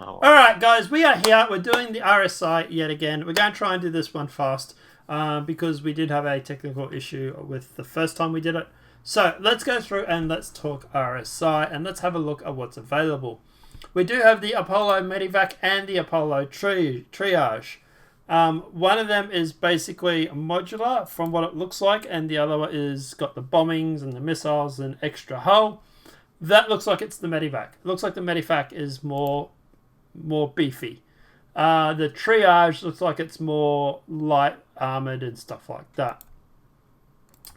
Alright guys, we are here. We're doing the RSI yet again. We're going to try and do this one fast because we did have a technical issue with the first time we did it. So let's go through and let's talk RSI and let's have a look at what's available. We do have the Apollo Medivac and the Apollo Triage. One of them is basically modular from what it looks like, and the other one is got the bombings and the missiles and extra hull. That looks like it's the Medivac. It looks like the Medivac is more beefy. The Triage looks like it's more light armored and stuff like that.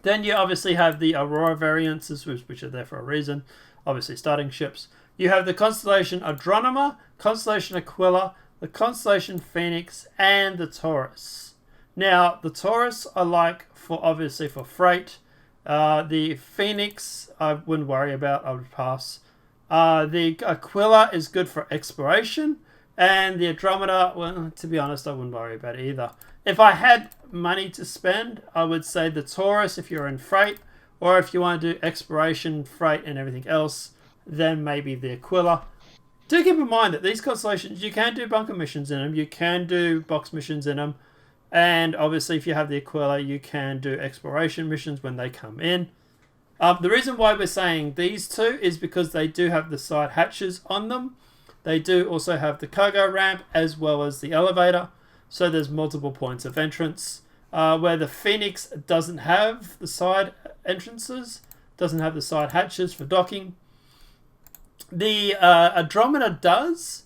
Then you obviously have the Aurora variants, which are there for a reason, obviously starting ships. You have the Constellation Adronima, Constellation Aquila, the Constellation Phoenix, and the Taurus. Now, the Taurus I like obviously for freight. The Phoenix I wouldn't worry about, I would pass. The Aquila is good for exploration, and the Andromeda, well, to be honest, I wouldn't worry about it either. If I had money to spend, I would say the Taurus if you're in freight, or if you want to do exploration, freight, and everything else, then maybe the Aquila. Do keep in mind that these constellations, you can do bunker missions in them, you can do box missions in them, and obviously if you have the Aquila, you can do exploration missions when they come in. The reason why we're saying these two is because they do have the side hatches on them. They do also have the cargo ramp as well as the elevator. So there's multiple points of entrance. Where the Phoenix doesn't have the side entrances, doesn't have the side hatches for docking. The Andromeda does,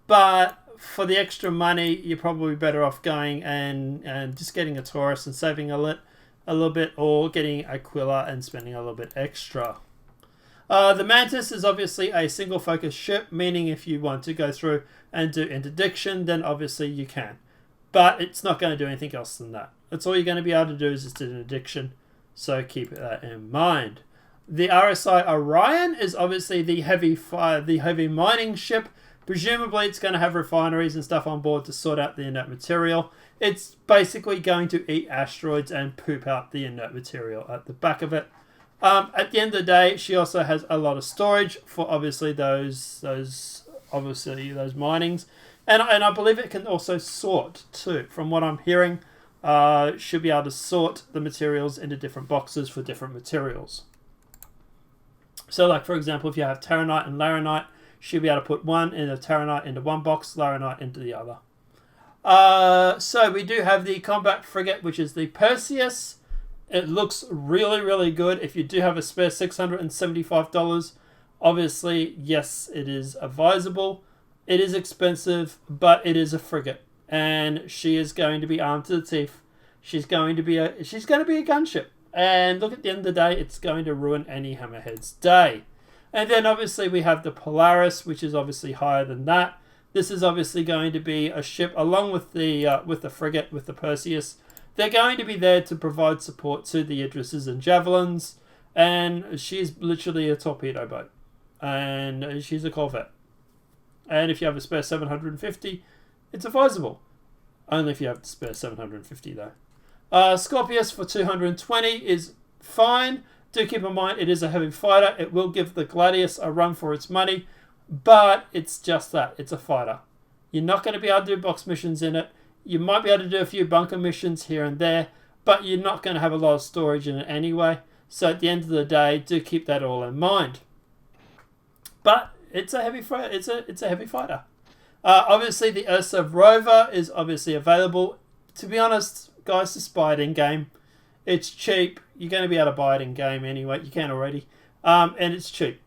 but for the extra money, you're probably better off going and just getting a Taurus and saving a little bit, or getting Aquila and spending a little bit extra. The Mantis is obviously a single focus ship, meaning if you want to go through and do interdiction, then obviously you can. But it's not going to do anything else than that. That's all you're going to be able to do is just do interdiction, so keep that in mind. The RSI Orion is obviously the heavy mining ship. Presumably it's going to have refineries and stuff on board to sort out the inert material. It's basically going to eat asteroids and poop out the inert material at the back of it. At the end of the day, she also has a lot of storage for obviously those minings. And I believe it can also sort too. From what I'm hearing, should be able to sort the materials into different boxes for different materials. So like for example, if you have Terranite and Laranite, she'll be able to put one in a Terranite into one box, Laranite into the other. So we do have the combat frigate, which is the Perseus. It looks really, really good. If you do have a spare $675, obviously, yes, it is advisable. It is expensive, but it is a frigate, and she is going to be armed to the teeth. She's going to be a gunship, and look, at the end of the day, it's going to ruin any hammerhead's day. And then obviously we have the Polaris, which is obviously higher than that. This is obviously going to be a ship along with the frigate, with the Perseus. They're going to be there to provide support to the Idrises and Javelins, and she's literally a torpedo boat, and she's a corvette. And if you have a spare 750, it's advisable. Only if you have the spare 750 though. Scorpius for 220 is fine. Do keep in mind it is a heavy fighter. It will give the Gladius a run for its money, but it's just that. It's a fighter. You're not going to be able to do box missions in it. You might be able to do a few bunker missions here and there, but you're not going to have a lot of storage in it anyway. So at the end of the day, do keep that all in mind. But it's a heavy fighter. It's a heavy fighter. Obviously, the Ursa rover is obviously available. To be honest, guys, just buy it in game. It's cheap. You're going to be able to buy it in game anyway. You can already, and it's cheap.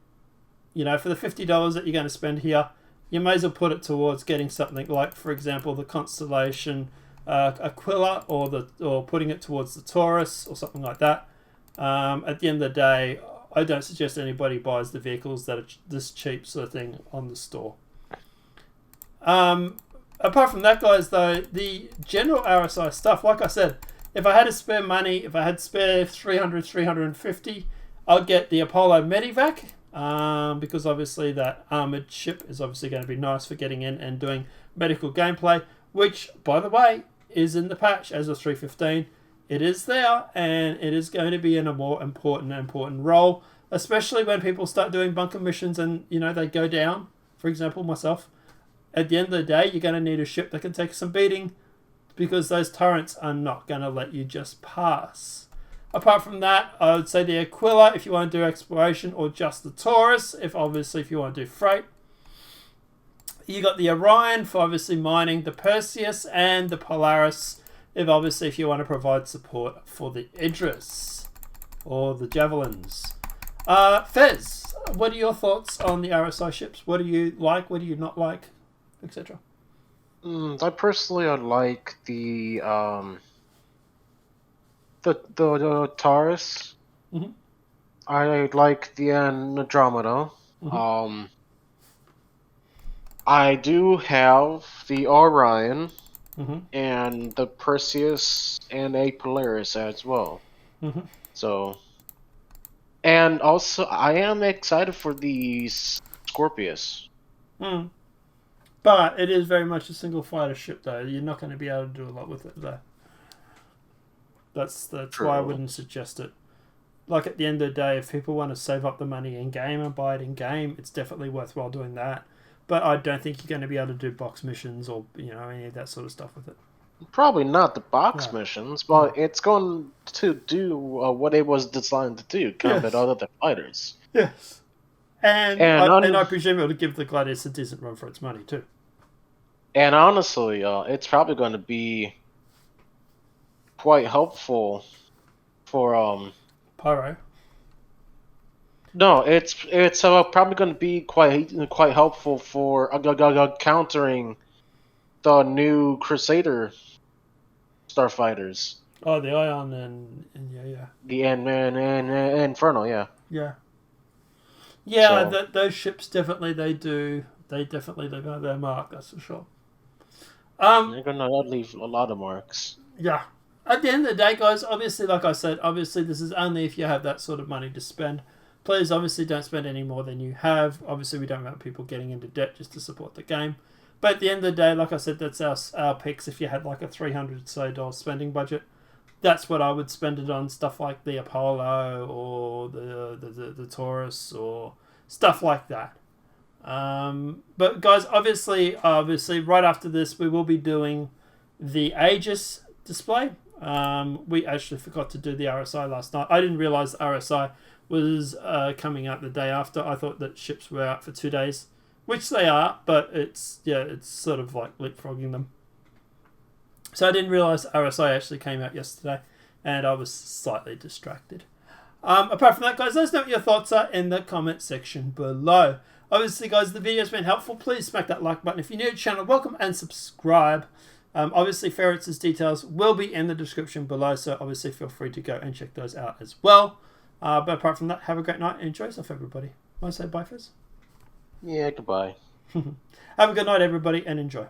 You know, for the $50 that you're going to spend here, you may as well put it towards getting something like, for example, the Constellation Aquila, or putting it towards the Taurus or something like that. At the end of the day, I don't suggest anybody buys the vehicles that are this cheap sort of thing on the store. Apart from that, guys, though, the general RSI stuff, like I said, if I had to spare money, if I had spare 350, I'd get the Apollo Medivac, because obviously that armored ship is obviously going to be nice for getting in and doing medical gameplay, which, by the way, is in the patch as of 3.15. It is there, and it is going to be in a more important role, especially when people start doing bunker missions and, you know, they go down. For example, myself, at the end of the day, you're going to need a ship that can take some beating, because those turrets are not going to let you just pass. Apart from that, I would say the Aquila if you want to do exploration, or just the Taurus if you want to do freight. You got the Orion for obviously mining, the Perseus, and the Polaris if you want to provide support for the Idris or the Javelins. Fez, what are your thoughts on the RSI ships? What do you like? What do you not like, etc.? I personally like the Taurus. Mm-hmm. I like the Andromeda. Mm-hmm. I do have the Orion Mm-hmm. and the Perseus and a Polaris as well. Mm-hmm. So, and also I am excited for the Scorpius. Mm. But it is very much a single fighter ship, though. You're not going to be able to do a lot with it, though. That's why I wouldn't suggest it. Like, at the end of the day, if people want to save up the money in game and buy it in game, it's definitely worthwhile doing that. But I don't think you're going to be able to do box missions or any of that sort of stuff with it. Probably not the box missions, but it's going to do what it was designed to do: combat other fighters. Yes, and I presume it'll give the Gladius a decent run for its money too. And honestly, it's probably going to be quite helpful for Pyro. No, it's probably going to be quite helpful for countering the new Crusader starfighters. Oh, the Ion and yeah. The Inferno, yeah. Yeah, so, those ships definitely they definitely leave their mark. That's for sure. They're gonna leave a lot of marks. Yeah. At the end of the day, guys, obviously, like I said, obviously this is only if you have that sort of money to spend. Please, obviously, don't spend any more than you have. Obviously, we don't want people getting into debt just to support the game. But at the end of the day, like I said, that's our picks. If you had like a $300 spending budget, that's what I would spend it on. Stuff like the Apollo or the Taurus or stuff like that. But guys, obviously, right after this, we will be doing the Aegis display. We actually forgot to do the RSI last night. I didn't realize the RSI was coming out the day after. I thought that ships were out for 2 days, which they are, but it's sort of like leapfrogging them. So I didn't realize RSI actually came out yesterday, and I was slightly distracted. Apart from that, guys, let us know what your thoughts are in the comment section below. Obviously, guys, the video has been helpful. Please smack that like button. If you're new to the channel, welcome and subscribe. Obviously, Ferretz's details will be in the description below, so obviously feel free to go and check those out as well. But apart from that, have a great night and enjoy yourself, everybody. Want to say bye, Fizz? Yeah, goodbye. Have a good night, everybody, and enjoy.